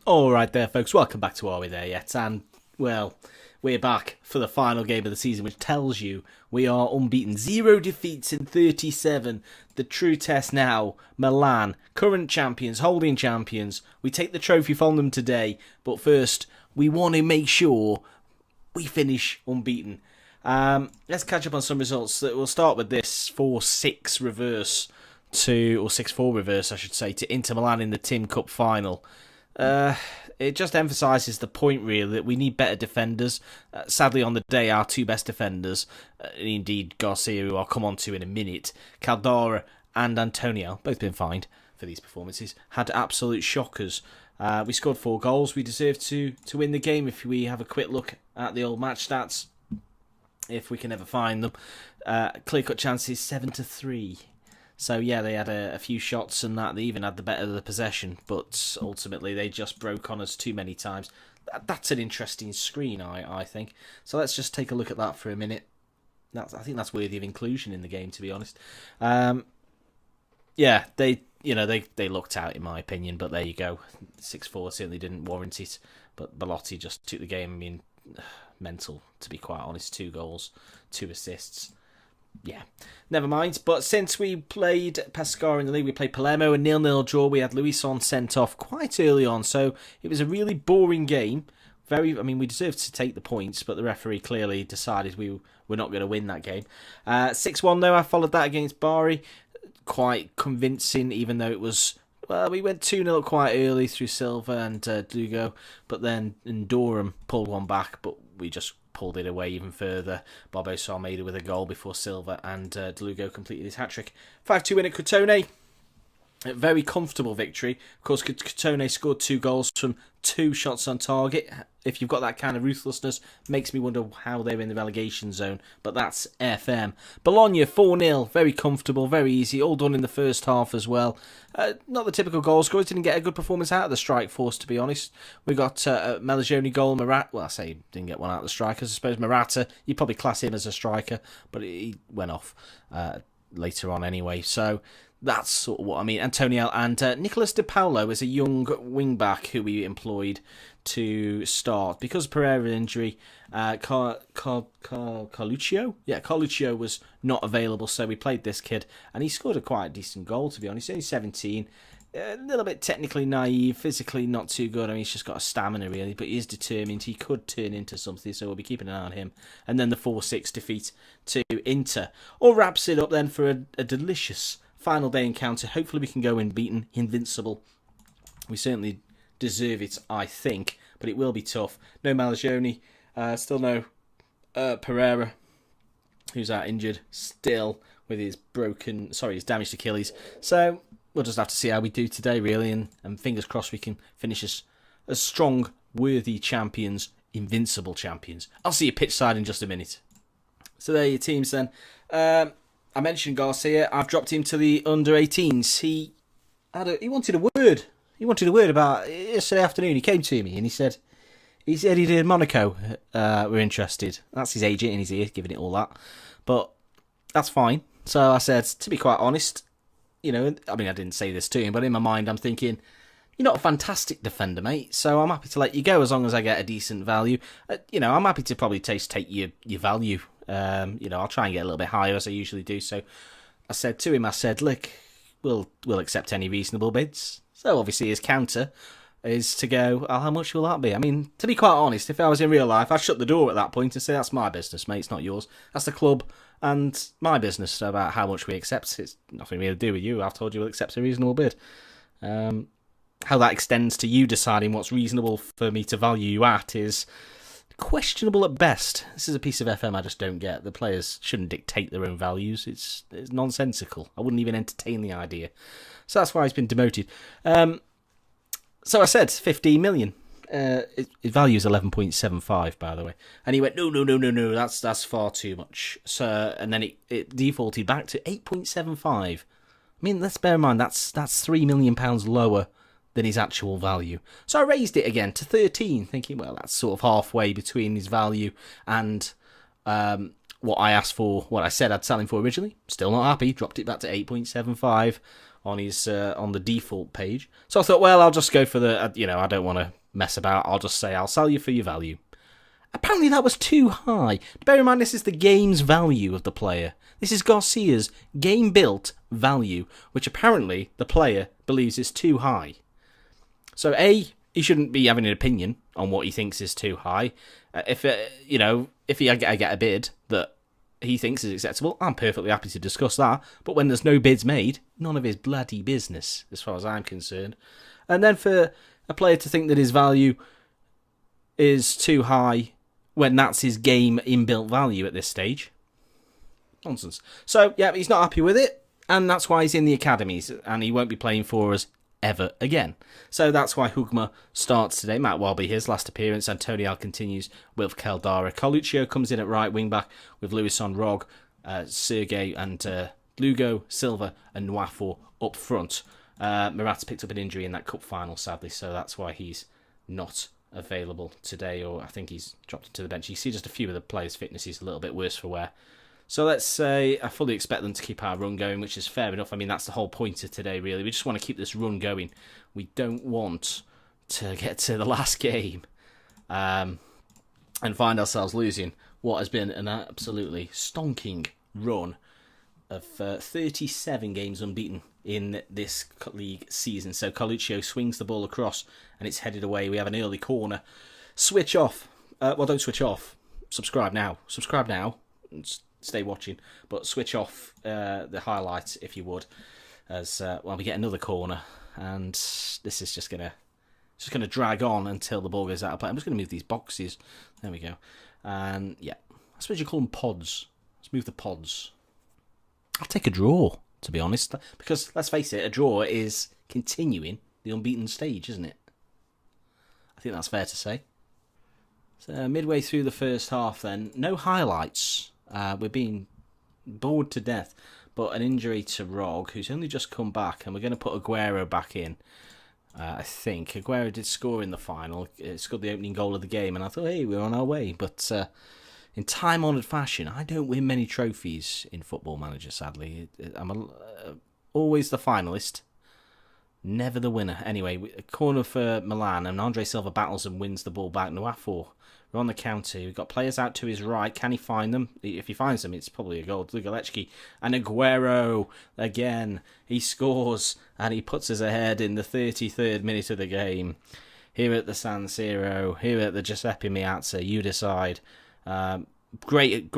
All right there, folks. Welcome back to Are We There Yet? And, well, we're back for the final game of the season, which tells you we are unbeaten. 0 defeats in 37. The true test now. Milan, current champions, holding champions. We take the trophy from them today. But first, we want to make sure we finish unbeaten. Let's catch up on some results. We'll start with this 4-6 reverse to, or 6-4 reverse, I should say, to Inter Milan in the Tim Cup final. It just emphasises the point, really, that we need better defenders. Sadly, on the day, our two best defenders, indeed Garcia, who I'll come on to in a minute, Caldara and Antonio, both been fined for these performances, had absolute shockers. We scored 4 goals. We deserve to win the game if we have a quick look at the old match stats, if we can ever find them. Clear-cut chances, 7-3. So, yeah, they had a few shots and that. They even had the better of the possession. But ultimately, they just broke on us too many times. That's an interesting screen, I think. So let's just take a look at that for a minute. I think that's worthy of inclusion in the game, to be honest. Yeah, they looked out, in my opinion. But there you go. 6-4 certainly didn't warrant it. But Belotti just took the game. I mean, mental, to be quite honest. 2 goals, 2 assists. Yeah, never mind. But since we played Pescara in the league, we played Palermo, a 0-0 draw. We had Luison sent off quite early on, so it was a really boring game. We deserved to take the points, but the referee clearly decided we were not going to win that game. 6-1 though, I followed that against Bari. Quite convincing, even though it was... Well, we went 2-0 up quite early through Silva and Dugo, but then Durham pulled one back, but we just pulled it away even further. Bobo Almeida with a goal before Silva and Delugo completed his hat-trick. 5-2 win at Crotone. A very comfortable victory. Of course, Crotone scored 2 goals from 2 shots on target. If you've got that kind of ruthlessness, makes me wonder how they're in the relegation zone. But that's FM. Bologna 4-0. Very comfortable, very easy. All done in the first half as well. Not the typical goal scorers. Didn't get a good performance out of the strike force, to be honest. We got a Melagioni goal. Well, I say didn't get one out of the strikers. I suppose Murata, you'd probably class him as a striker, but he went off later on anyway. So... that's sort of what I mean. Antonio and Nicolas De Paulo is a young wing-back who we employed to start. Because of Pereira injury, Carluccio? Yeah, Carluccio was not available, so we played this kid. And he scored a quite decent goal, to be honest. He's only 17. A little bit technically naive, physically not too good. I mean, he's just got a stamina, really. But he is determined. He could turn into something, so we'll be keeping an eye on him. And then the 4-6 defeat to Inter. All wraps it up then for a delicious... final day encounter. Hopefully we can go unbeaten, invincible. We certainly deserve it, I think, but it will be tough. No Malagioni, still no Pereira, who's out injured, still with his damaged Achilles. So we'll just have to see how we do today, really, and fingers crossed we can finish as strong, worthy champions, invincible champions. I'll see you pitch side in just a minute. So there are your teams then. I mentioned Garcia. I've dropped him to the under-18s. He wanted a word. He wanted a word about yesterday afternoon. He came to me and he said he'd in Monaco were interested. That's his agent in his ear giving it all that. But that's fine. So I said, to be quite honest, I didn't say this to him, but in my mind I'm thinking, you're not a fantastic defender, mate, so I'm happy to let you go as long as I get a decent value. I'm happy to probably take your value. I'll try and get a little bit higher as I usually do. So I said to him, look, we'll accept any reasonable bids. So obviously his counter is to go, how much will that be? I mean, to be quite honest, if I was in real life, I'd shut the door at that point and say, that's my business, mate, it's not yours. That's the club and my business about how much we accept. It's nothing really to do with you. I've told you we'll accept a reasonable bid. How that extends to you deciding what's reasonable for me to value you at is questionable at best. This is a piece of FM I just don't get. The players shouldn't dictate their own values. It's nonsensical. I wouldn't even entertain the idea. So that's why he's been demoted. So I said 15 million. His value is 11.75, by the way. And he went, no, that's far too much. So, and then it defaulted back to 8.75. I mean, let's bear in mind, that's £3 million lower than his actual value. So I raised it again to 13, thinking, well, that's sort of halfway between his value and what I asked for, what I said I'd sell him for originally. Still not happy, dropped it back to 8.75 on his on the default page. So I thought, well, I'll just go for the, I don't want to mess about. I'll just say I'll sell you for your value. Apparently that was too high. Bear in mind, this is the game's value of the player. This is Garcia's game-built value, which apparently the player believes is too high. So A, he shouldn't be having an opinion on what he thinks is too high. If I get a bid that he thinks is acceptable, I'm perfectly happy to discuss that. But when there's no bids made, none of his bloody business, as far as I'm concerned. And then for a player to think that his value is too high when that's his game inbuilt value at this stage, nonsense. So, yeah, he's not happy with it, and that's why he's in the academies, and he won't be playing for us ever again. So that's why Hugma starts today. Matt Welby, his last appearance. Antonio continues with Caldara. Coluccio comes in at right wing-back with Lewis on Rog, Sergei and Lugo, Silva and Nwafor up front. Murat's picked up an injury in that cup final, sadly, so that's why he's not available today, or I think he's dropped into the bench. You see just a few of the players' fitness is a little bit worse for wear. So let's say I fully expect them to keep our run going, which is fair enough. I mean, that's the whole point of today, really. We just want to keep this run going. We don't want to get to the last game and find ourselves losing what has been an absolutely stonking run of 37 games unbeaten in this league season. So Coluccio swings the ball across and it's headed away. We have an early corner. Switch off. Well, don't switch off. Subscribe now. Subscribe now. Stay watching, but switch off the highlights if you would, as we get another corner, and this is just gonna drag on until the ball goes out of play. I'm just gonna move these boxes. There we go, and yeah, I suppose you call them pods. Let's move the pods. I'll take a draw, to be honest, because let's face it, a draw is continuing the unbeaten stage, isn't it? I think that's fair to say. So midway through the first half, then no highlights. We're being bored to death, but an injury to Rog, who's only just come back, and we're going to put Aguero back in. I think Aguero did score in the final, scored the opening goal of the game, and I thought, hey, we're on our way. But in time-honoured fashion, I don't win many trophies in Football Manager, sadly. I'm always the finalist, never the winner. Anyway, a corner for Milan, and Andre Silva battles and wins the ball back. Nwafor, we're on the counter. We've got players out to his right. Can he find them? If he finds them, it's probably a goal. Lugalecki and Aguero again. He scores and he puts us ahead in the 33rd minute of the game. Here at the San Siro, here at the Giuseppe Meazza, you decide. Great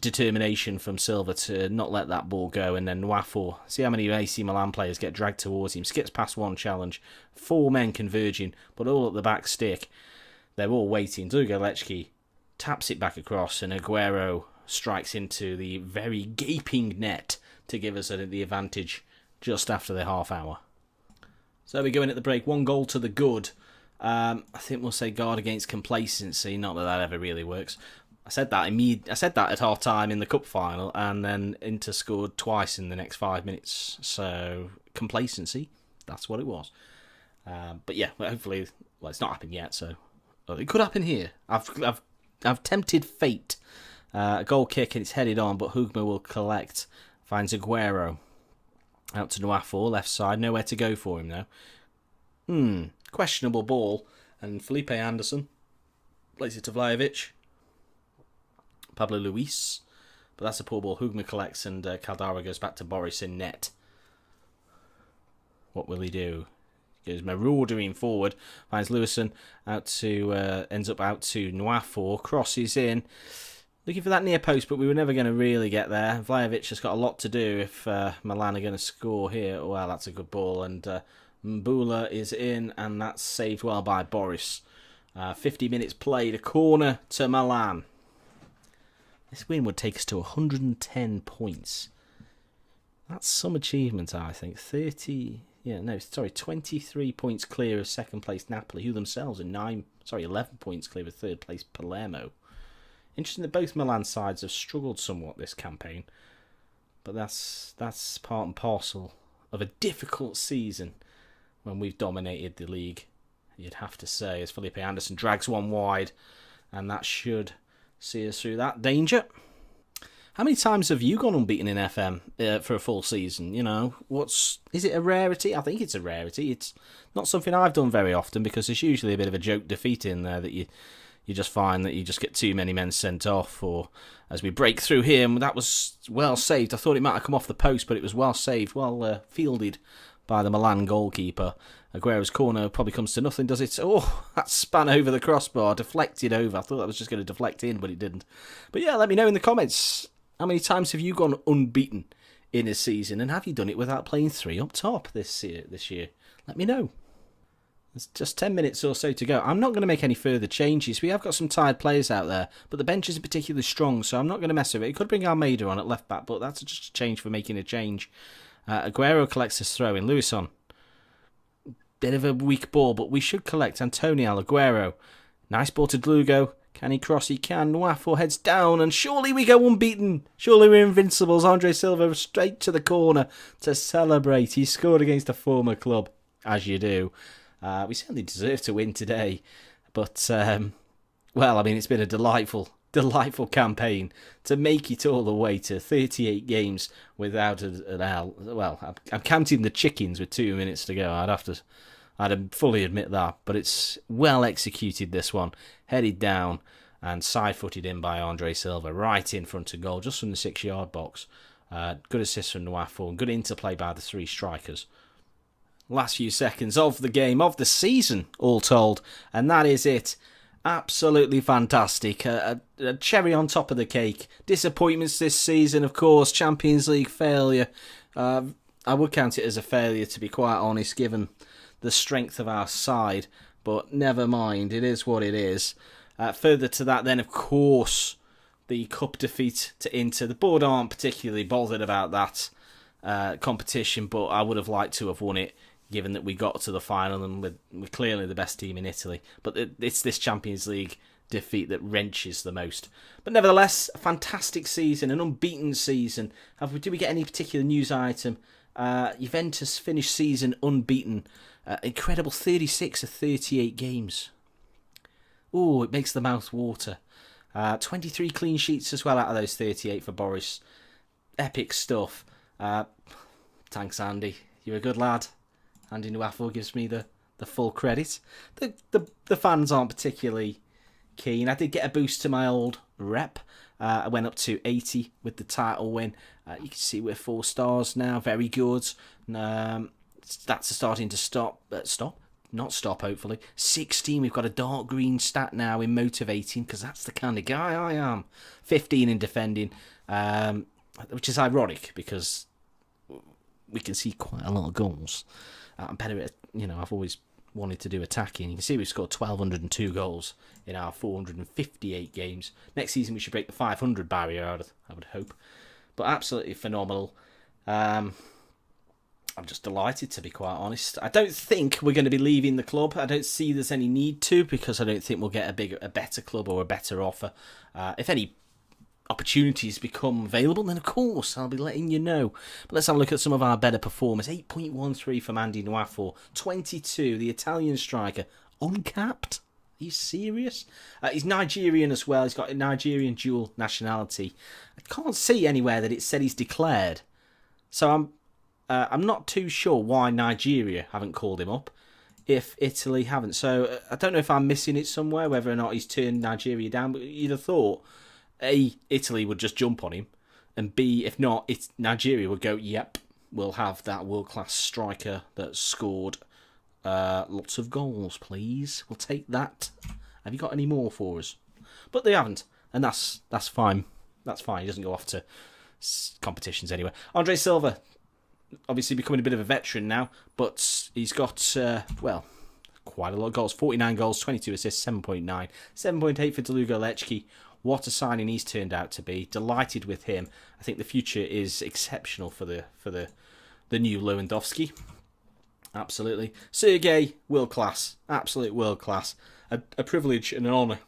determination from Silva to not let that ball go, and then Nwafor. See how many AC Milan players get dragged towards him. Skips past one challenge. 4 men converging, but all at the back stick. They're all waiting. Lugalecki taps it back across, and Aguero strikes into the very gaping net to give us the advantage just after the half hour. So we go in at the break. 1 goal to the good. I think we'll say guard against complacency. Not that ever really works. I said that at half time in the cup final, and then Inter scored twice in the next 5 minutes. So complacency, that's what it was. But yeah, hopefully, it's not happened yet. So it could happen here. I've tempted fate. A goal kick and it's headed on, but Hugma will collect. Finds Aguero out to Nwafor, left side. Nowhere to go for him now. Questionable ball, and Felipe Anderson plays it to Vlahovic. Pablo Luis, but that's a poor ball. Hugma collects, and Caldara goes back to Boris in net. What will he do? Goes maraudering forward, finds Lewison ends up out to Nwafor, crosses in, looking for that near post, but we were never going to really get there. Vlahovic has got a lot to do if Milan are going to score here. Well, that's a good ball, and Mbula is in, and that's saved well by Boris. 50 minutes played, a corner to Milan. This win would take us to 110 points. That's some achievement, I think. 23 points clear of second place Napoli, who themselves are 11 points clear of third place Palermo. Interesting that both Milan sides have struggled somewhat this campaign, but that's part and parcel of a difficult season when we've dominated the league, you'd have to say, as Felipe Anderson drags one wide, and that should see us through that danger. How many times have you gone unbeaten in FM for a full season? You know, is it a rarity? I think it's a rarity. It's not something I've done very often because there's usually a bit of a joke defeat in there that you just find that you just get too many men sent off. Or as we break through here, and that was well saved. I thought it might have come off the post, but it was well saved, well fielded by the Milan goalkeeper. Aguero's corner probably comes to nothing, does it? Oh, that span over the crossbar, deflected over. I thought that was just going to deflect in, but it didn't. But yeah, let me know in the comments, how many times have you gone unbeaten in a season, and have you done it without playing 3 up top this year? Let me know. There's just 10 minutes or so to go. I'm not going to make any further changes. We have got some tired players out there, but the bench isn't particularly strong, so I'm not going to mess with it. It could bring Almeida on at left back, but that's just a change for making a change. Aguero collects his throw in. Lewis on. Bit of a weak ball, but we should collect. Antonio Aguero. Nice ball to Lugo. Can he cross? He can. Nwafo heads down, and surely we go unbeaten. Surely we're invincibles. Andre Silva straight to the corner to celebrate. He scored against a former club, as you do. We certainly deserve to win today. But, well, I mean, it's been a delightful campaign to make it all the way to 38 games without an L. Well, I'm counting the chickens with 2 minutes to go. I'd fully admit that, but it's well executed, this one. Headed down and side-footed in by Andre Silva, right in front of goal, just from the 6-yard box. Good assist from Nwafo, and good interplay by the 3 strikers. Last few seconds of the game, of the season, all told, and that is it. Absolutely fantastic. A cherry on top of the cake. Disappointments this season, of course. Champions League failure. I would count it as a failure, to be quite honest, given the strength of our side. But never mind, it is what it is. Further to that then, of course, the cup defeat to Inter. The board aren't particularly bothered about that competition, but I would have liked to have won it, given that we got to the final and we're clearly the best team in Italy. But it's this Champions League defeat that wrenches the most. But nevertheless, a fantastic season, an unbeaten season. Do we get any particular news item? Juventus finished season unbeaten. Incredible 36 of 38 games. Ooh, it makes the mouth water. 23 clean sheets as well out of those 38 for Boris. Epic stuff. Thanks, Andy. You're a good lad. Andy Nwafo gives me the full credit. The fans aren't particularly keen. I did get a boost to my old rep. I went up to 80 with the title win. You can see we're 4 stars now. Very good. Stats are starting to stop. Not stop, hopefully. 16, we've got a dark green stat now in motivating, because that's the kind of guy I am. 15 in defending, which is ironic, because we can see quite a lot of goals. I'm better at, I've always wanted to do attacking. You can see we've scored 1,202 goals in our 458 games. Next season we should break the 500 barrier, I would hope. But absolutely phenomenal. I'm just delighted, to be quite honest. I don't think we're going to be leaving the club. I don't see there's any need to, because I don't think we'll get a better club or a better offer. If any opportunities become available, then of course I'll be letting you know. But let's have a look at some of our better performers. 8.13 from Andy Nwafo. 22, the Italian striker. Uncapped? Are you serious? He's Nigerian as well. He's got a Nigerian dual nationality. I can't see anywhere that it said he's declared. So I'm not too sure why Nigeria haven't called him up if Italy haven't. So I don't know if I'm missing it somewhere, whether or not he's turned Nigeria down. But you'd have thought, A, Italy would just jump on him, and B, if not, Nigeria would go, yep, we'll have that world-class striker that scored lots of goals, please. We'll take that. Have you got any more for us? But they haven't, and that's fine. That's fine. He doesn't go off to competitions anyway. Andre Silva, obviously becoming a bit of a veteran now, but he's got, quite a lot of goals. 49 goals, 22 assists, 7.9. 7.8 for Delugo Lechki. What a signing he's turned out to be. Delighted with him. I think the future is exceptional for the new Lewandowski. Absolutely. Sergei, world class. Absolute world class. A privilege and an honour.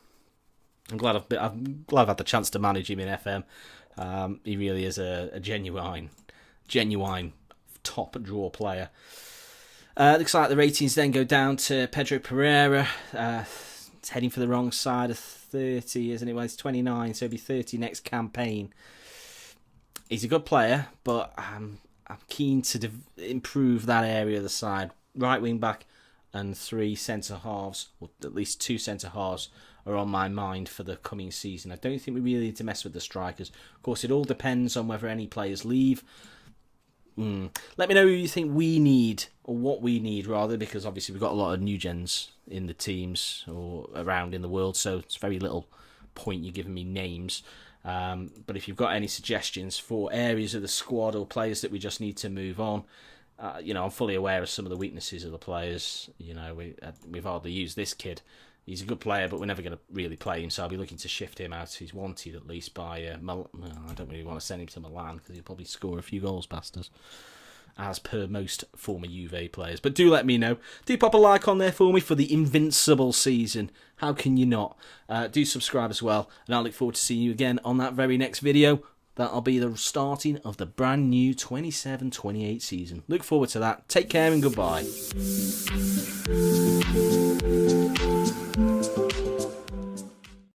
I'm glad I've had the chance to manage him in FM. He really is a genuine top draw player. Looks like the ratings then go down to Pedro Pereira. It's heading for the wrong side of 30, isn't it? Well, it's 29, so it'll be 30 next campaign. He's a good player, but I'm keen to improve that area of the side. Right wing back and 3 centre halves, or at least 2 centre halves, are on my mind for the coming season. I don't think we really need to mess with the strikers. Of course, it all depends on whether any players leave. Let me know who you think we need, or what we need rather, because obviously we've got a lot of new gens in the teams or around in the world, so it's very little point you giving me names. But if you've got any suggestions for areas of the squad or players that we just need to move on, I'm fully aware of some of the weaknesses of the players. We've hardly used this kid. He's a good player, but we're never going to really play him, so I'll be looking to shift him out. He's wanted at least by I don't really want to send him to Milan because he'll probably score a few goals past us, as per most former Juve players. But do let me know. Do pop a like on there for me for the Invincible season. How can you not? Do subscribe as well, and I look forward to seeing you again on that very next video. That'll be the starting of the brand new 27-28 season. Look forward to that. Take care and goodbye.